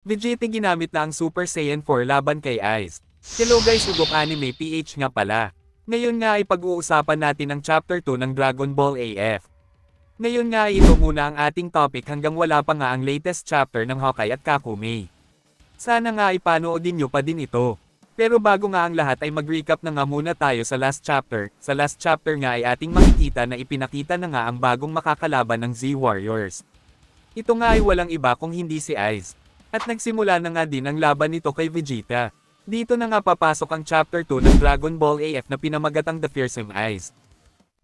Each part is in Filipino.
Vegeta ginamit na ang Super Saiyan 4 laban kay Ice. Hello guys, Ugok Anime PH nga pala. Ngayon nga ay pag-uusapan natin ang Chapter 2 ng Dragon Ball AF. Ngayon nga ay ito muna ang ating topic hanggang wala pa nga ang latest chapter ng Hawkeye at Kakume. Sana nga ay panoodin nyo pa din ito. Pero bago nga ang lahat ay mag-recap na nga muna tayo sa last chapter. Sa last chapter nga ay ating makikita na ipinakita na nga ang bagong makakalaban ng Z-Warriors. Ito nga ay walang iba kung hindi si Ice. At nagsimula na nga din ang laban nito kay Vegeta. Dito na nga papasok ang Chapter 2 ng Dragon Ball AF na pinamagatang The Fearsome Ice.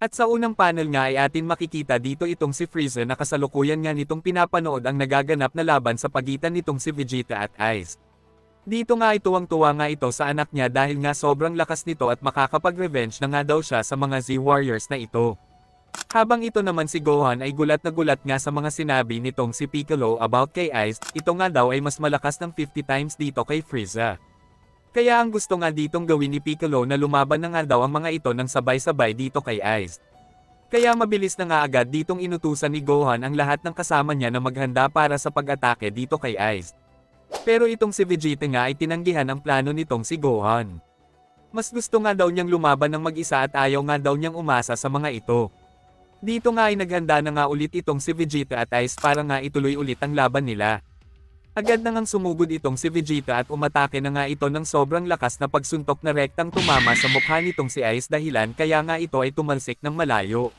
At sa unang panel nga ay atin makikita dito itong si Frieza na kasalukuyan nga nitong pinapanood ang nagaganap na laban sa pagitan nitong si Vegeta at Ice. Dito nga ay tuwang-tuwa nga ito sa anak niya dahil nga sobrang lakas nito at makakapag-revenge na nga daw siya sa mga Z-Warriors na ito. Habang ito naman si Gohan ay gulat na gulat nga sa mga sinabi nitong si Piccolo about kay Ice, ito nga daw ay mas malakas ng 50 times dito kay Frieza. Kaya ang gusto nga ditong gawin ni Piccolo na lumaban na nga daw ang mga ito ng sabay-sabay dito kay Ice. Kaya mabilis na nga agad ditong inutusan ni Gohan ang lahat ng kasama niya na maghanda para sa pag-atake dito kay Ice. Pero itong si Vegeta nga ay tinanggihan ang plano nitong si Gohan. Mas gusto nga daw niyang lumaban ng mag-isa at ayaw nga daw niyang umasa sa mga ito. Dito nga ay naghanda na nga ulit itong si Vegeta at Ice para nga ituloy ulit ang laban nila. Agad na ngang sumugod itong si Vegeta at umatake na nga ito ng sobrang lakas na pagsuntok na rektang tumama sa mukha nitong si Ice dahilan kaya nga ito ay tumalsik ng malayo.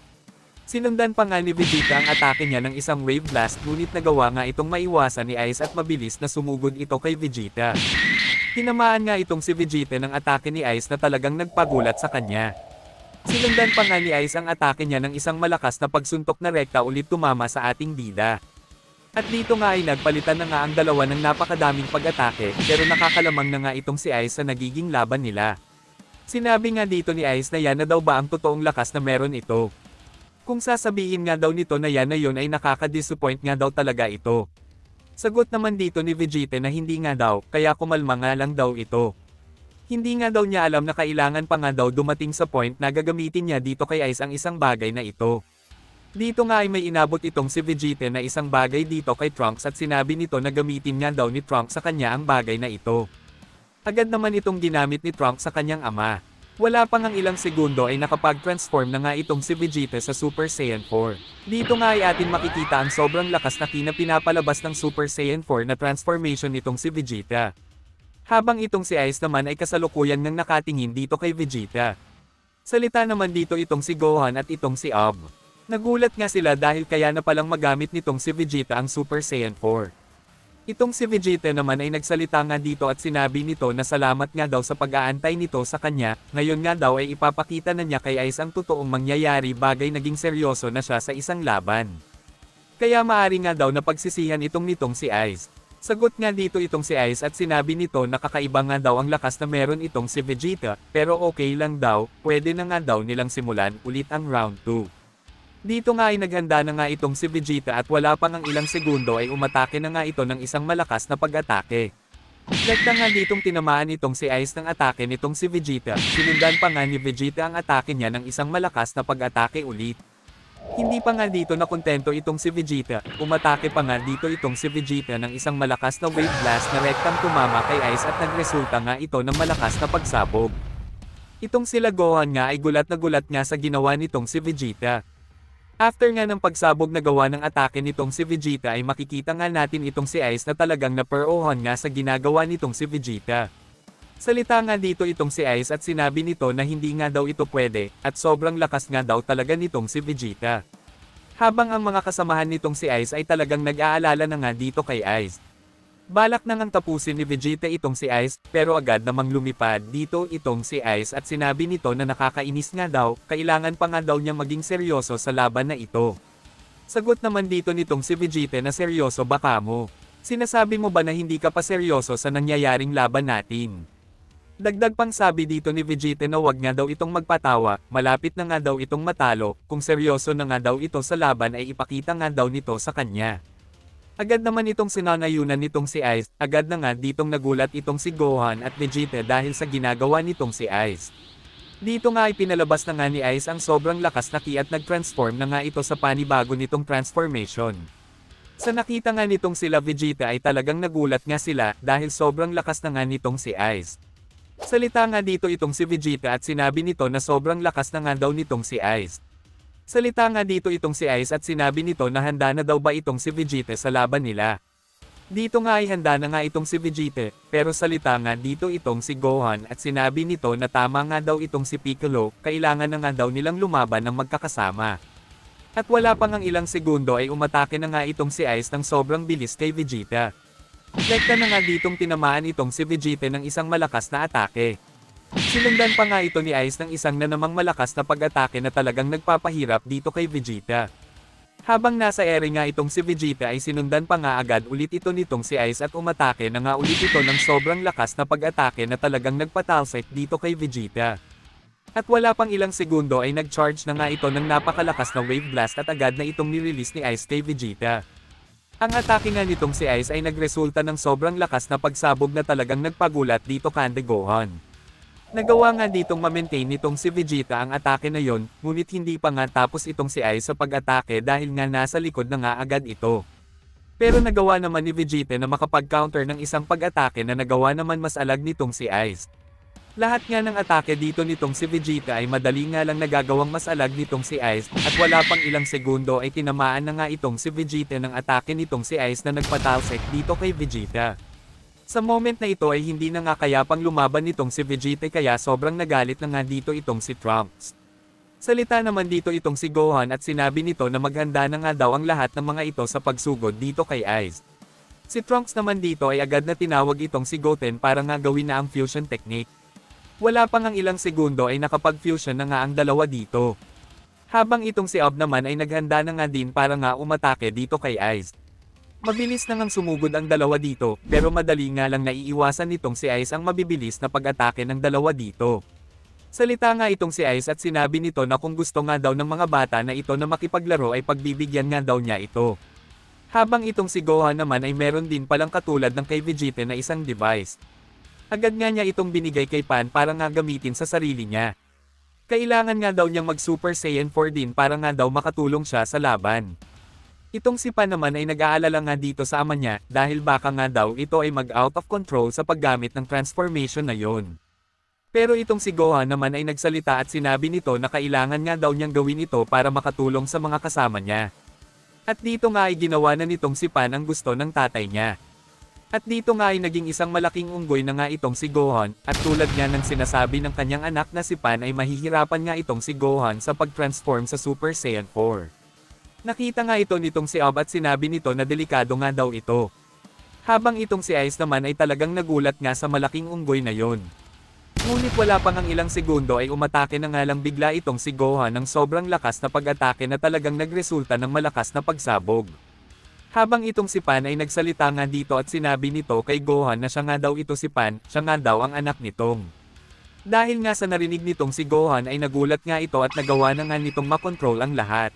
Sinundan pa nga ni Vegeta ang atake niya ng isang wave blast ngunit nagawa nga itong maiwasan ni Ice at mabilis na sumugod ito kay Vegeta. Tinamaan nga itong si Vegeta ng atake ni Ice na talagang nagpagulat sa kanya. Sinundan pa nga ni Ice ang atake niya ng isang malakas na pagsuntok na rekta ulit tumama sa ating bida. At dito nga ay nagpalitan na nga ang dalawa ng napakadaming pag-atake pero nakakalamang na nga itong si Ice sa nagiging laban nila. Sinabi nga dito ni Ice na yan na daw ba ang totoong lakas na meron ito. Kung sasabihin nga daw nito na yan na yun ay nakaka-disappoint nga daw talaga ito. Sagot naman dito ni Vegeta na hindi nga daw, kaya kumalma nga lang daw ito. Hindi nga daw niya alam na kailangan pa nga daw dumating sa point na gagamitin niya dito kay Ice ang isang bagay na ito. Dito nga ay may inabot itong si Vegeta na isang bagay dito kay Trunks at sinabi nito na gamitin nga daw ni Trunks sa kanya ang bagay na ito. Agad naman itong ginamit ni Trunks sa kanyang ama. Wala pang ang ilang segundo ay nakapag-transform na nga itong si Vegeta sa Super Saiyan 4. Dito nga ay atin makikita ang sobrang lakas na pinapalabas ng Super Saiyan 4 na transformation nitong si Vegeta. Habang itong si Ice naman ay kasalukuyan ngang nakatingin dito kay Vegeta. Salita naman dito itong si Gohan at itong si Ab. Nagulat nga sila dahil kaya na palang magamit nitong si Vegeta ang Super Saiyan 4. Itong si Vegeta naman ay nagsalita nga dito at sinabi nito na salamat nga daw sa pag-aantay nito sa kanya, ngayon nga daw ay ipapakita na niya kay Ice ang totoong mangyayari bagay naging seryoso na siya sa isang laban. Kaya maari nga daw na pagsisihan nitong si Ice. Sagot nga dito itong si Ice at sinabi nito na kakaiba nga daw ang lakas na meron itong si Vegeta, pero okay lang daw, pwede na nga daw nilang simulan ulit ang round 2. Dito nga ay naghanda na nga itong si Vegeta at wala pang ang ilang segundo ay umatake na nga ito ng isang malakas na pag-atake. Rekta nga ditong tinamaan itong si Ice ng atake nitong si Vegeta, sinundan pa nga ni Vegeta ang atake niya ng isang malakas na pag-atake ulit. Hindi pa nga dito na kontento itong si Vegeta, umatake pa nga dito itong si Vegeta ng isang malakas na wave blast na rektang tumama kay Ice at nagresulta nga ito ng malakas na pagsabog. Itong sila Gohan nga ay gulat na gulat nga sa ginawa nitong si Vegeta. After nga ng pagsabog na gawa ng atake nitong si Vegeta ay makikita nga natin itong si Ice na talagang na-per-ohan nga sa ginagawa nitong si Vegeta. Salita nga dito itong si Ice at sinabi nito na hindi nga daw ito pwede, at sobrang lakas nga daw talaga nitong si Vegeta. Habang ang mga kasamahan nitong si Ice ay talagang nag-aalala na nga dito kay Ice. Balak na ngang tapusin ni Vegeta itong si Ice, pero agad namang lumipad dito itong si Ice at sinabi nito na nakakainis nga daw, kailangan pa nga daw niyang maging seryoso sa laban na ito. Sagot naman dito nitong si Vegeta na seryoso ba kamo? Sinasabi mo ba na hindi ka pa seryoso sa nangyayaring laban natin? Dagdag pang sabi dito ni Vegeta na wag nga daw itong magpatawa, malapit na nga daw itong matalo, kung seryoso na nga daw ito sa laban ay ipakita nga daw nito sa kanya. Agad naman itong sinanayunan nitong si Ice, agad na nga ditong nagulat itong si Gohan at Vegeta dahil sa ginagawa nitong si Ice. Dito nga ay pinalabas na nga ni Ice ang sobrang lakas na ki at nag-transform na nga ito sa panibago nitong transformation. Sa nakita nga nitong sila Vegeta ay talagang nagulat nga sila dahil sobrang lakas na nga nitong si Ice. Salita nga dito itong si Vegeta at sinabi nito na sobrang lakas na nga daw nitong si Ice. Salita nga dito itong si Ice at sinabi nito na handa na daw ba itong si Vegeta sa laban nila. Dito nga ay handa na nga itong si Vegeta, pero salita nga dito itong si Gohan at sinabi nito na tama nga daw itong si Piccolo, kailangan na nga daw nilang lumaban ng magkakasama. At wala pang ang ilang segundo ay umatake na nga itong si Ice ng sobrang bilis kay Vegeta. Lekta na nga ditong tinamaan itong si Vegeta ng isang malakas na atake. Sinundan pa nga ito ni Ice ng isang na namang malakas na pag-atake na talagang nagpapahirap dito kay Vegeta. Habang nasa ere nga itong si Vegeta ay sinundan pa nga agad ulit ito nitong si Ice at umatake na nga ulit ito ng sobrang lakas na pag-atake na talagang nagpatalsik dito kay Vegeta. At wala pang ilang segundo ay nag-charge na nga ito ng napakalakas na wave blast at agad na itong nirelease ni Ice kay Vegeta. Ang atake nga nitong si Ice ay nagresulta ng sobrang lakas na pagsabog na talagang nagpagulat dito kay Gohan. Nagawa nga ditong ma-maintain nitong si Vegeta ang atake na yon, ngunit hindi pa nga tapos itong si Ice sa pag-atake dahil nga nasa likod na nga agad ito. Pero nagawa naman ni Vegeta na makapag-counter ng isang pag-atake na nagawa naman mas alag nitong si Ice. Lahat nga ng atake dito nitong si Vegeta ay madali nga lang nagagawang mas alag nitong si Ice, at wala pang ilang segundo ay tinamaan na nga itong si Vegeta ng atake nitong si Ice na nagpatalsik dito kay Vegeta. Sa moment na ito ay hindi na nga kaya pang lumaban nitong si Vegeta kaya sobrang nagalit na nga dito itong si Trunks. Salita naman dito itong si Gohan at sinabi nito na maghanda na nga daw ang lahat ng mga ito sa pagsugod dito kay Ice. Si Trunks naman dito ay agad na tinawag itong si Goten para nga gawin na ang fusion technique. Wala pang ang ilang segundo ay nakapag-fusion na nga ang dalawa dito. Habang itong si Ob naman ay naghanda na nga din para nga umatake dito kay Ice. Mabilis na ngang sumugod ang dalawa dito, pero madali nga lang naiiwasan nitong si Ice ang mabibilis na pag-atake ng dalawa dito. Salita nga itong si Ice at sinabi nito na kung gusto nga daw ng mga bata na ito na makipaglaro ay pagbibigyan nga daw niya ito. Habang itong si Gohan naman ay meron din palang katulad ng kay Vegeta na isang device. Agad nga niya itong binigay kay Pan para nga gamitin sa sarili niya. Kailangan nga daw niyang mag Super Saiyan 4 din para nga daw makatulong siya sa laban. Itong si Pan naman ay nag-aalala nga dito sa ama niya dahil baka nga daw ito ay mag-out of control sa paggamit ng transformation na yon. Pero itong si Gohan naman ay nagsalita at sinabi nito na kailangan nga daw niyang gawin ito para makatulong sa mga kasama niya. At dito nga ay ginawa na nitong si Pan ang gusto ng tatay niya. At dito nga ay naging isang malaking unggoy na nga itong si Gohan, at tulad nga ng sinasabi ng kanyang anak na si Pan ay mahihirapan nga itong si Gohan sa pag-transform sa Super Saiyan 4. Nakita nga ito nitong si Ob at sinabi nito na delikado nga daw ito. Habang itong si Ice naman ay talagang nagulat nga sa malaking unggoy na yon. Ngunit wala pang ang ilang segundo ay umatake na nga lang bigla itong si Gohan ng sobrang lakas na pag-atake na talagang nagresulta ng malakas na pagsabog. Habang itong si Pan ay nagsalita nga dito at sinabi nito kay Gohan na siya nga daw ito si Pan, siya nga daw ang anak nitong. Dahil nga sa narinig nitong si Gohan ay nagulat nga ito at nagawa na nga nitong makontrol ang lahat.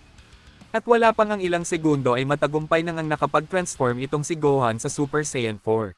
At wala pang ang ilang segundo ay matagumpay na ngang nakapag-transform itong si Gohan sa Super Saiyan 4.